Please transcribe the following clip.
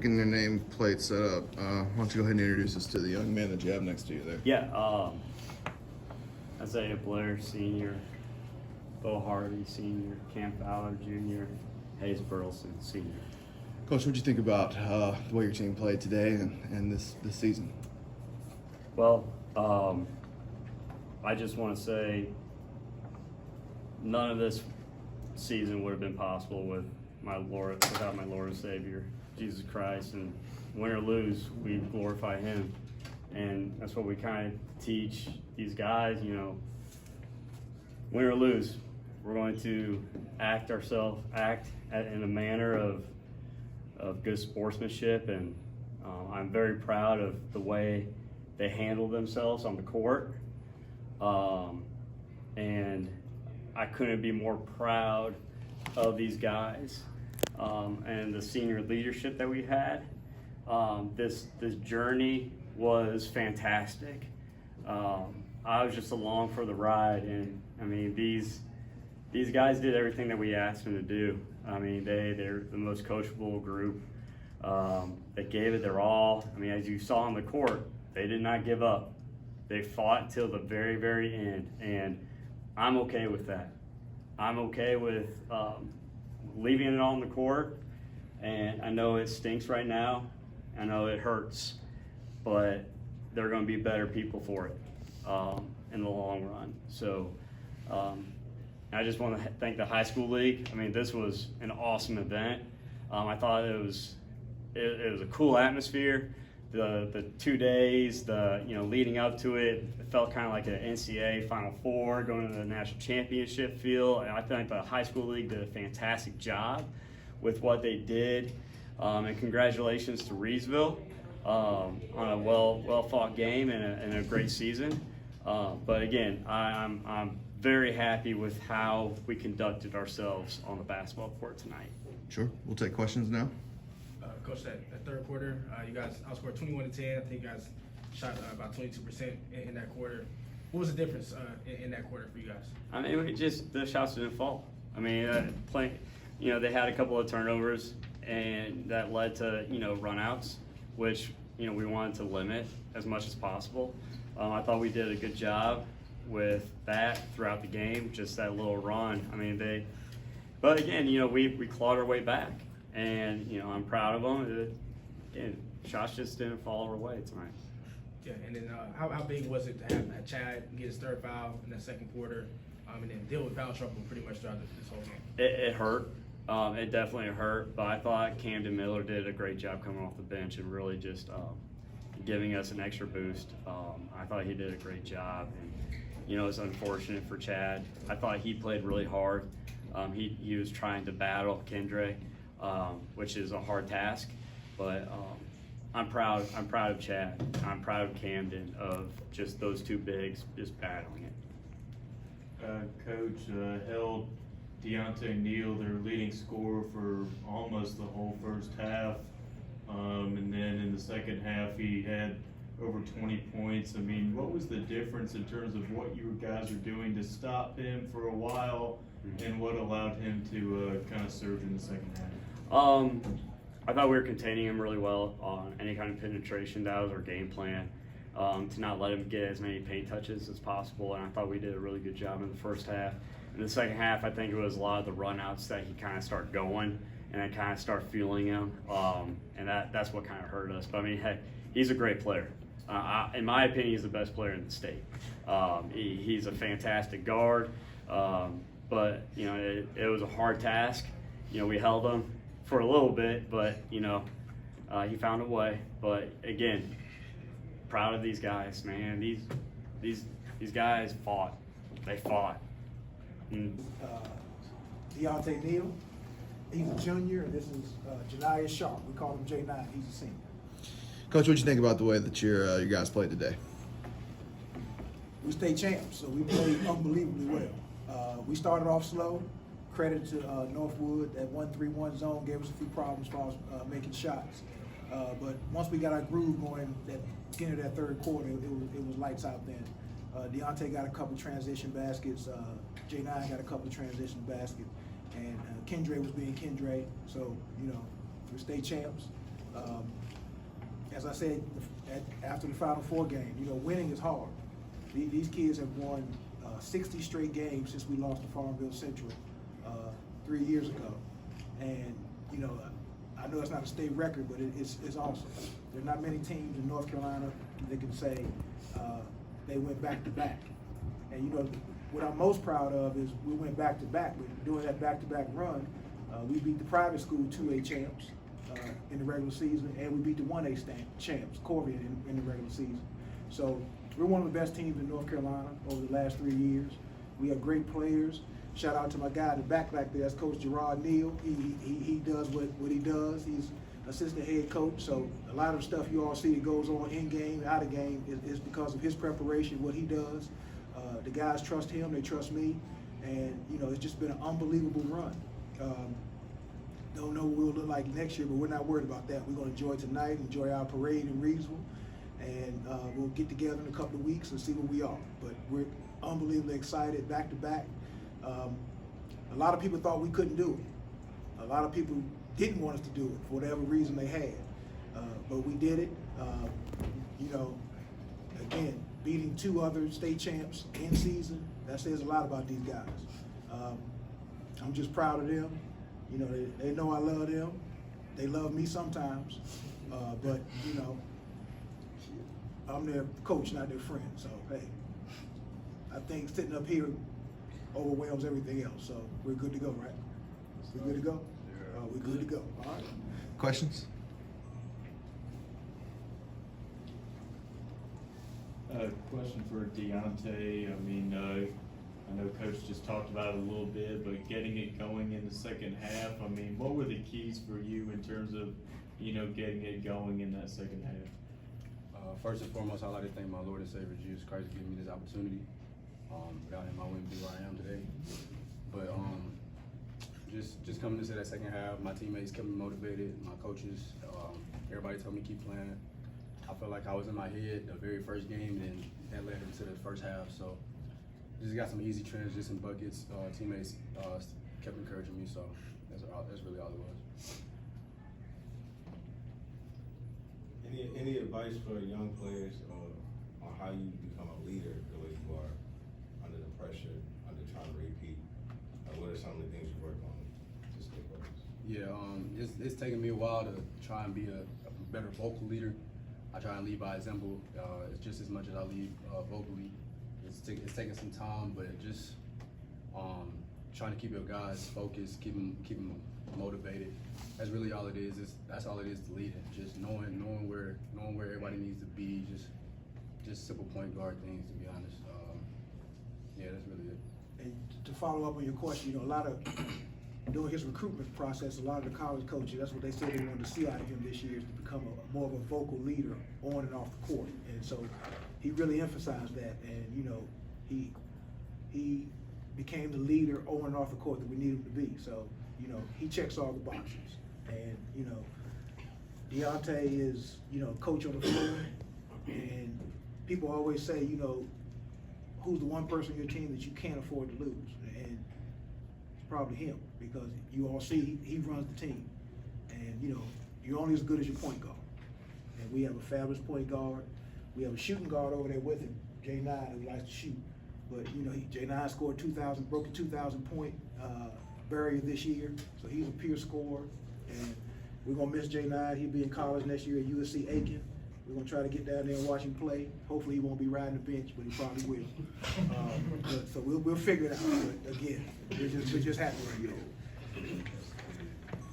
getting their nameplate set up, why don't you go ahead and introduce us to the young man that you have next to you there? Yeah, Isaiah Blair, senior, Bo Harvey, senior, Cam Fowler, junior, Hayes Burleson, senior. Coach, what did you think about the way your team played today and this season? Well, I just want to say none of this season would have been possible without my Lord and Savior, Jesus Christ. And win or lose, we glorify Him. And that's what we kind of teach these guys, you know, win or lose, we're going to act in a manner of good sportsmanship. And I'm very proud of the way they handle themselves on the court. And I couldn't be more proud of these guys and the senior leadership that we had. This journey was fantastic. I was just along for the ride, and I mean these guys did everything that we asked them to do. I mean they're the most coachable group. They gave it their all. I mean, as you saw on the court, they did not give up. They fought till the very, very end, and I'm okay with that. I'm okay with leaving it on the court, and I know it stinks right now. I know it hurts, but they're going to be better people for it in the long run. So I just want to thank the high school league. I mean, this was an awesome event. I thought it was a cool atmosphere. The 2 days, leading up to it, it felt kind of like an NCAA Final Four, going to the national championship feel. And I think the high school league did a fantastic job with what they did. And congratulations to Reidsville on a well fought game and a great season. But again, I'm very happy with how we conducted ourselves on the basketball court tonight. Sure, we'll take questions now. Coach, that third quarter, you guys outscored 21-10. I think you guys shot about 22% in that quarter. What was the difference in that quarter for you guys? I mean, the shots didn't fall. I mean, they had a couple of turnovers, and that led to runouts, which we wanted to limit as much as possible. I thought we did a good job with that throughout the game. Just that little run. I mean, but again, we clawed our way back. And, I'm proud of them. Again, shots just didn't fall our way tonight. Yeah, and then how big was it to have Chad get his third foul in that second quarter and then deal with foul trouble pretty much throughout this whole game? It hurt. It definitely hurt. But I thought Camden Miller did a great job coming off the bench and really just giving us an extra boost. I thought he did a great job. And, it's unfortunate for Chad. I thought he played really hard. He was trying to battle Kendre. Which is a hard task, but I'm proud of Chad. I'm proud of Camden of just those two bigs just battling it. Coach held Deontay Neal, their leading scorer, for almost the whole first half, and then in the second half he had over 20 points. I mean, what was the difference in terms of what you guys were doing to stop him for a while, and what allowed him to kind of surge in the second half? I thought we were containing him really well on any kind of penetration. That was our game plan, to not let him get as many paint touches as possible, and I thought we did a really good job in the first half. In the second half, I think it was a lot of the runouts that he kind of started going, and I kind of start feeling him, and that's what kind of hurt us. But I mean, hey, he's a great player. In my opinion, he's the best player in the state. He's a fantastic guard, but it was a hard task. We held him for a little bit, but he found a way. But again, proud of these guys, man. These guys fought. They fought. Deontay Neal, he's a junior, and this is Janiah Sharp. We call him J9. He's a senior. Coach, what did you think about the way that your guys played today? We state champs, so we played unbelievably well. We started off slow. Credit to Northwood, that 1-3-1 zone gave us a few problems as far as making shots. But once we got our groove going, that beginning of that third quarter, it was lights out then. Deontay got a couple transition baskets. J9 got a couple of transition baskets. And Kendre was being Kendre. So, we're state champs. As I said after the Final Four game, winning is hard. These kids have won 60 straight games since we lost to Farmville Central 3 years ago. And, I know it's not a state record, but it's awesome. There are not many teams in North Carolina that can say they went back-to-back. And, what I'm most proud of is we went back-to-back. But during that back-to-back run, we beat the private school 2A champs in the regular season, and we beat the 1A champs, Corvian, in the regular season. So we're one of the best teams in North Carolina over the last 3 years. We have great players. Shout out to my guy in the back there, that's Coach Gerard Neal. He does what he does. He's assistant head coach, so a lot of the stuff you all see that goes on in game and out of game is because of his preparation, what he does. The guys trust him, they trust me, and it's just been an unbelievable run. Don't know what we'll look like next year, but we're not worried about that. We're going to enjoy tonight, enjoy our parade in Reidsville, and we'll get together in a couple of weeks and see where we are. But we're unbelievably excited, back-to-back. A lot of people thought we couldn't do it. A lot of people didn't want us to do it for whatever reason they had. But we did it. Again, beating 2 other state champs in season, that says a lot about these guys. I'm just proud of them. They know I love them. They love me sometimes. But, I'm their coach, not their friend. So, hey, I think sitting up here overwhelms everything else. So we're good to go, right? We're good to go? We're good to go. All right. Questions? Question for Deontay. I know Coach just talked about it a little bit, but getting it going in the second half, what were the keys for you in terms of, getting it going in that second half? First and foremost, I'd like to thank my Lord and Savior Jesus Christ for giving me this opportunity. Without him, I wouldn't be where I am today. But just coming into that second half, my teammates kept me motivated, my coaches, everybody told me to keep playing. I felt like I was in my head the very first game, and that led into the first half. So just got some easy transitions and buckets. Teammates kept encouraging me, so that's really all it was. Any advice for young players on how you become a leader the way you are under the pressure, under trying to repeat? What are some of the things you work on to stay focused? Yeah, it's taken me a while to try and be a better vocal leader. I try and lead by example. It's just as much as I lead vocally. It's taking some time, but just trying to keep your guys focused, keep them motivated. That's really all it is. That's all it is to leading. Just knowing where everybody needs to be. Just simple point guard things, to be honest. Yeah, that's really it. And to follow up on your question, a lot of during his recruitment process, a lot of the college coaches, that's what they said they wanted to see out of him this year, is to become more of a vocal leader on and off the court. And so he really emphasized that, and he became the leader on and off the court that we need him to be. So he checks all the boxes. And Deontay is coach on the floor, and people always say who's the one person on your team that you can't afford to lose, and it's probably him, because you all see he runs the team, and you're only as good as your point guard. And we have a fabulous point guard. We have a shooting guard over there with him, J9, who likes to shoot. But J9 scored broke the 2,000 point barrier this year, so he's a pure scorer. And we're gonna miss J9. He'll be in college next year at USC Aiken. We're gonna try to get down there and watch him play. Hopefully he won't be riding the bench, but he probably will. So we'll figure it out. But again, we're just happy right now.